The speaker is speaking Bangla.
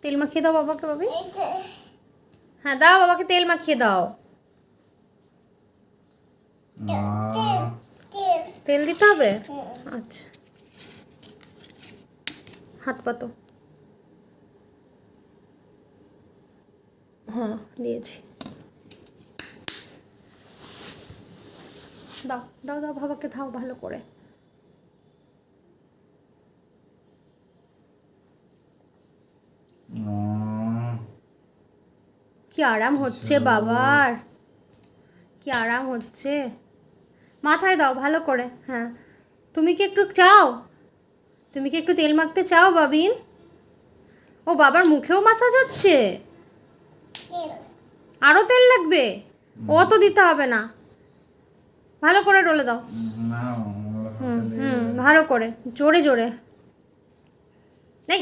তেল মাখিয়ে দাও বাবাকে, বাবি। হ্যাঁ দাও বাবাকে, তেল মাখিয়ে দাও। তেল দিতে হবে? আচ্ছা, হাত পাতো। হ্যাঁ দিয়েছি। দাও দাও দাও বাবাকে, দাও ভালো করে। কি আরাম হচ্ছে বাবার, কি আরাম হচ্ছে। মাথায় দাও ভালো করে। হ্যাঁ, তুমি কি একটু চাও, তুমি কি একটু তেল মাখতে চাও বাবিন? ও বাবার মুখেও ম্যাসাজ হচ্ছে, আরও তেল লাগবে? অত দিতে হবে না, ভালো করে ডলে দাও। হুম হুম, ভালো করে, জোরে জোরে। এই